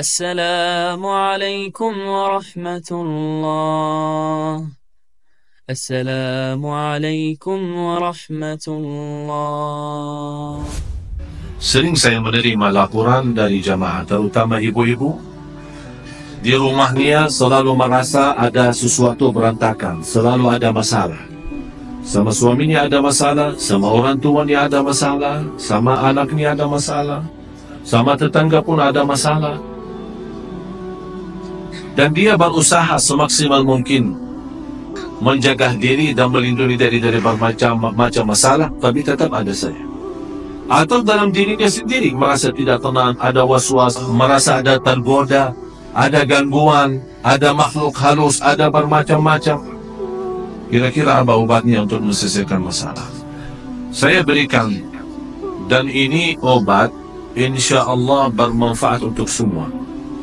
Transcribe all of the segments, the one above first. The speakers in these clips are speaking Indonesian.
Assalamualaikum warahmatullah. Assalamualaikum warahmatullah. Sering saya menerima laporan dari jamaah, terutama ibu-ibu. Di rumahnya selalu merasa ada sesuatu berantakan, selalu ada masalah. Sama suaminya ada masalah, sama orang tuanya ada masalah, sama anaknya ada masalah, sama tetangga pun ada masalah. Dan dia berusaha semaksimal mungkin menjaga diri dan melindungi dari bermacam masalah, tapi tetap ada saja. Atau dalam dirinya sendiri merasa tidak tenang, ada was-was, merasa ada tergoda, ada gangguan, ada makhluk halus, ada bermacam-macam. Kira-kira apa obatnya untuk menyelesaikan masalah? Saya berikan, dan ini obat insya Allah bermanfaat untuk semua.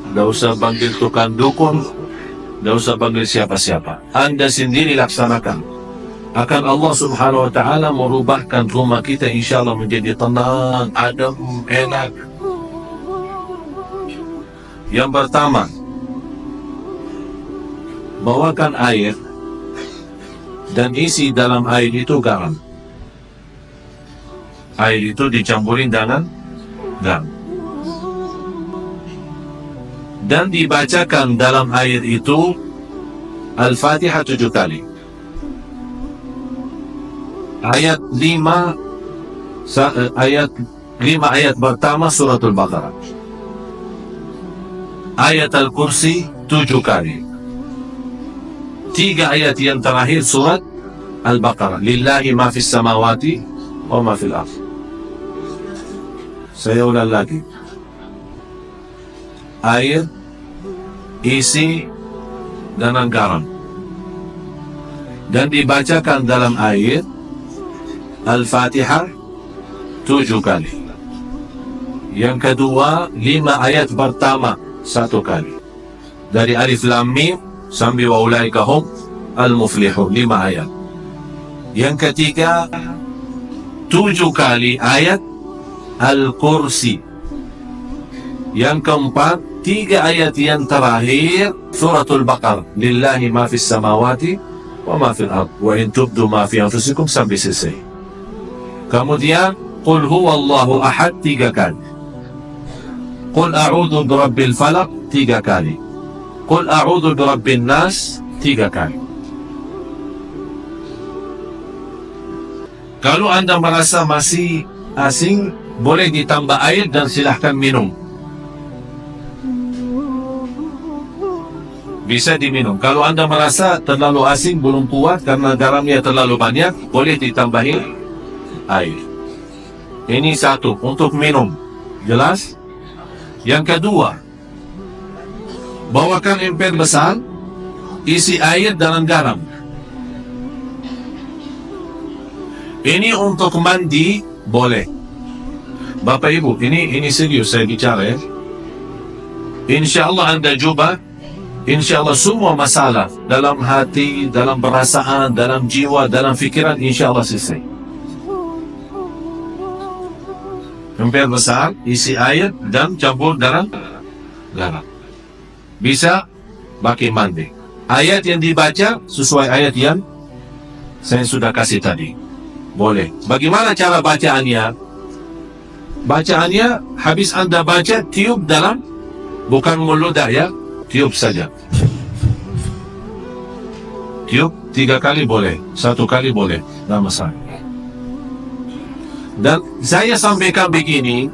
Tidak usah panggil tukang dukun, tidak usah panggil siapa-siapa. Anda sendiri laksanakan. Akan Allah subhanahu wa ta'ala merubahkan rumah kita insya Allah menjadi tenang, adem, enak. Yang pertama, bawakan air dan isi dalam air itu garam. Air itu dicampurin dengan garam. Dan dibacakan dalam air itu Al-Fatihah 7 kali. Ayat 5 ayat pertama suratul Baqarah. Ayat Al-Kursi 7 kali. 3 ayat yang terakhir surat Al-Baqarah. Lillahi ma fis samawati wa ma fil ardh. Saya ulang lagi. Air, isi dengan garam, dan dibacakan dalam air Al-Fatihah 7 kali. Yang kedua, 5 ayat pertama 1 kali. Dari Alif Lam Mim sampai wa ulaika hum al-muflihun, 5 ayat. Yang ketiga, 7 kali ayat Al-Kursi. Yang keempat, 3 ayat yang terakhir suratul Baqarah. Lillahi ma fis samawati wa ma fil ardh wa in tubdu ma fi anfusikum sampai selesai. Kemudian qul huwallahu ahad 3 kali. Qul a'udzu birabbil falaq 3 kali. Qul a'udzu birabbin nas 3 kali. Kalau Anda merasa masih asing, boleh ditambah air dan silahkan minum. Bisa diminum. Kalau Anda merasa terlalu asing, belum kuat karena garamnya terlalu banyak, boleh ditambahin air. Ini satu, untuk minum. Jelas? Yang kedua, bawakan ember besar, isi air dan garam. Ini untuk mandi, boleh. Bapak Ibu, ini serius saya bicara ya. Insya Allah Anda coba. Insya Allah semua masalah dalam hati, dalam perasaan, dalam jiwa, dalam fikiran, insya Allah selesai. Ember besar, isi air dan campur dalam garam. Bisa pakai mandi. Ayat yang dibaca sesuai ayat yang saya sudah kasih tadi. Boleh. Bagaimana cara bacaannya? Bacaannya habis Anda baca, tiup dalam, bukan meludah ya. Tiup saja. Tiup 3 kali boleh, 1 kali boleh, tidak masalah. Dan saya sampaikan begini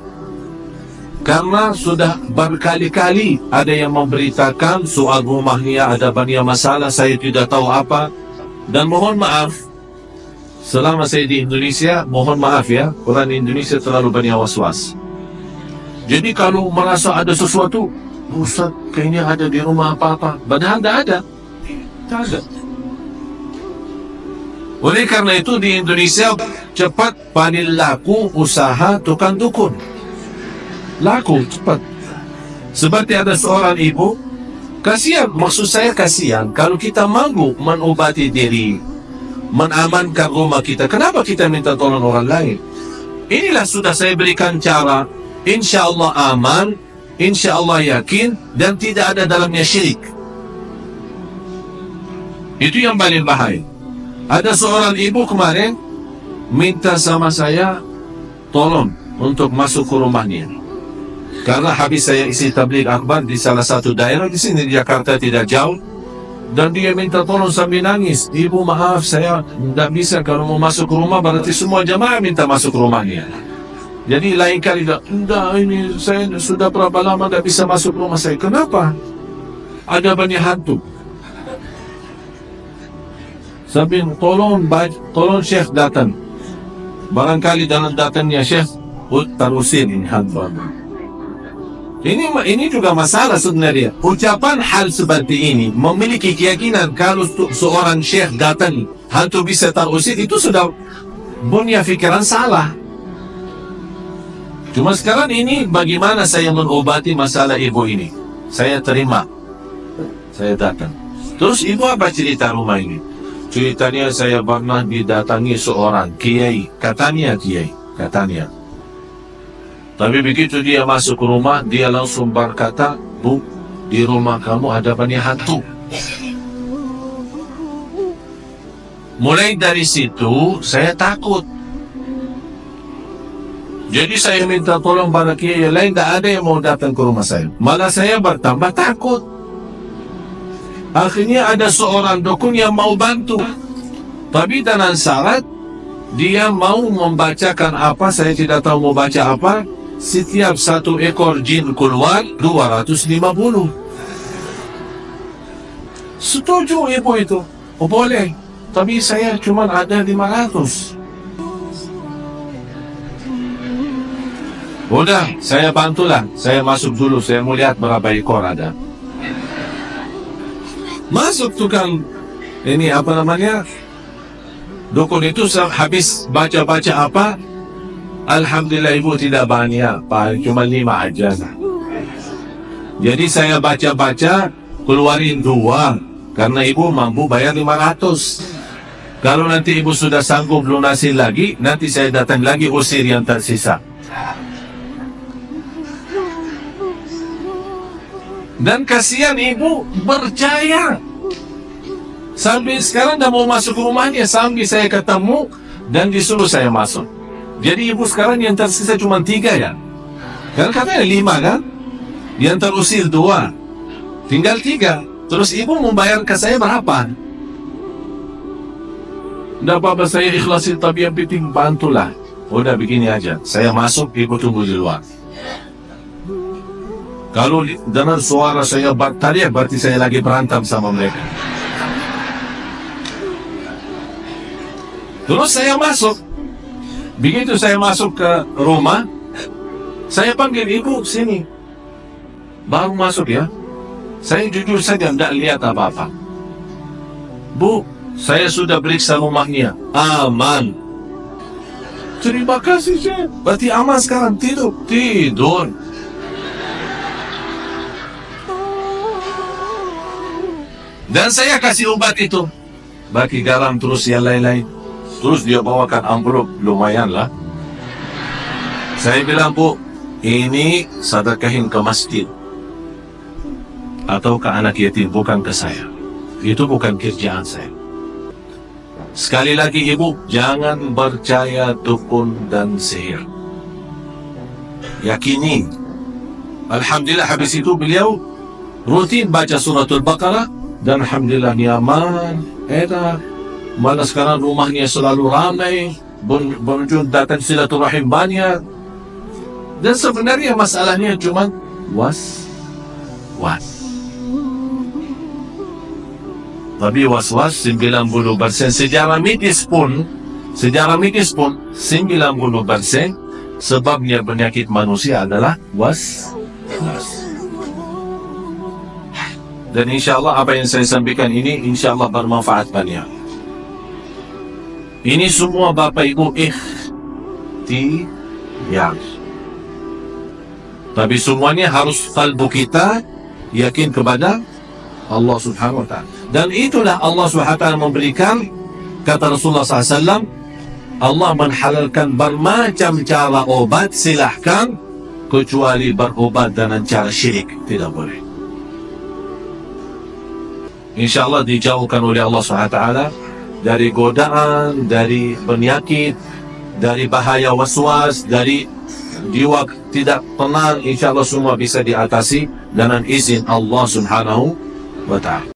karena sudah berkali-kali ada yang memberitakan soal rumahnya ada banyak masalah, saya tidak tahu apa. Dan mohon maaf, selama saya di Indonesia, mohon maaf ya, orang Indonesia terlalu banyak was-was. Jadi kalau merasa ada sesuatu, Ustaz, kayaknya ada di rumah apa-apa. Padahal tidak ada. Tidak ada. Oleh karena itu di Indonesia cepat paling laku usaha tukang dukun. Laku cepat. Seperti ada seorang ibu, kasihan, maksud saya kasihan. Kalau kita mampu mengobati diri, menamankan rumah kita, kenapa kita minta tolong orang lain? Inilah sudah saya berikan cara, insya Allah aman. insya Allah yakin, dan tidak ada dalamnya syirik. Itu yang paling bahaya. Ada seorang ibu kemarin minta sama saya tolong untuk masuk ke rumahnya. Karena habis saya isi tabligh akbar di salah satu daerah di sini di Jakarta tidak jauh, dan dia minta tolong sambil nangis, "Ibu maaf, saya tidak bisa, kalau mau masuk ke rumah berarti semua jamaah minta masuk ke rumahnya." Jadi lain kali enggak, ini saya sudah berapa lama tidak bisa masuk rumah saya. Kenapa? Ada banyak hantu. Sambil tolong Syekh datang. Barangkali dalam datangnya Syekh terusin ini hantu. Ini juga masalah sebenarnya. Ucapan hal seperti ini, memiliki keyakinan kalau seorang syekh datang, hantu bisa terusir, itu sudah punya fikiran salah. Cuma sekarang ini bagaimana saya mengobati masalah ibu ini? Saya terima, saya datang. Terus ibu apa cerita rumah ini? Ceritanya saya pernah didatangi seorang kiai, katanya. Tapi begitu dia masuk ke rumah, dia langsung berkata, "Bu, di rumah kamu ada banyak hantu." Mulai dari situ, saya takut. Jadi saya minta tolong pada kiai lain, tidak ada yang mau datang ke rumah saya. Malah saya bertambah takut. Akhirnya ada seorang dukun yang mau bantu. Tapi dengan syarat, dia mau membacakan apa, saya tidak tahu mau baca apa. Setiap satu ekor jin keluar 250. Setuju ibu itu? Oh boleh, tapi saya cuma ada 500. Udah, saya bantulah. Saya masuk dulu, saya mau lihat berapa ekor ada. Masuk tukang ini apa namanya, dukun itu habis baca-baca apa, alhamdulillah ibu tidak banyak, cuma 5 aja. Jadi saya baca-baca, keluarin 2, karena ibu mampu bayar 500. Kalau nanti ibu sudah sanggup lunasin lagi, nanti saya datang lagi usir yang tersisa. Dan kasihan ibu percaya. Sampai sekarang dah mau masuk rumahnya, sampai saya ketemu dan disuruh saya masuk. Jadi ibu sekarang yang tersisa cuma 3 ya. Kan katanya 5 kan? Yang terusir 2, tinggal 3. Terus ibu membayar ke saya berapa? Tidak apa-apa, saya ikhlasin, tapi yang penting bantulah. Udah begini aja, saya masuk, ibu tunggu di luar. Kalau dengar suara saya berteriak, berarti saya lagi berantem sama mereka. Terus saya masuk. Begitu saya masuk ke rumah, saya panggil ibu sini. Baru masuk ya. Saya jujur saja tidak lihat apa-apa. Bu, saya sudah periksa rumahnya, aman. Terima kasih Syekh. Berarti aman sekarang, tidur. Dan saya kasih obat itu, bagi garam terus yang lain-lain. Terus dia bawakan amplop, lumayan lah. Saya bilang, Bu, ini sedekahin ke masjid atau ke anak yatim, bukan ke saya. Itu bukan kerjaan saya. Sekali lagi ibu, jangan percaya dukun dan sihir. Yakini. Alhamdulillah habis itu beliau rutin baca suratul Baqarah, dan alhamdulillah nyaman, enak. Malah sekarang rumahnya selalu ramai, pengunjung datang silaturahim banyak. Dan sebenarnya masalahnya cuma was-was. Tapi was-was 90%. Sejarah medis pun 90% sebabnya penyakit manusia adalah was-was. Dan insya Allah apa yang saya sampaikan ini insya Allah bermanfaat banyak. Ini semua Bapak Ibu ikhtiar. Tapi semuanya harus kalbu kita yakin kepada Allah Subhanahu wa ta'ala. Dan itulah Allah Subhanahu wa ta'ala memberikan, kata Rasulullah SAW, Allah menghalalkan bermacam cara obat, silahkan kecuali berobat dengan cara syirik. Tidak boleh. InsyaAllah dijauhkan oleh Allah SWT dari godaan, dari penyakit, dari bahaya waswas, dari jiwa tidak tenang. InsyaAllah semua bisa diatasi dengan izin Allah Subhanahu wa ta'ala.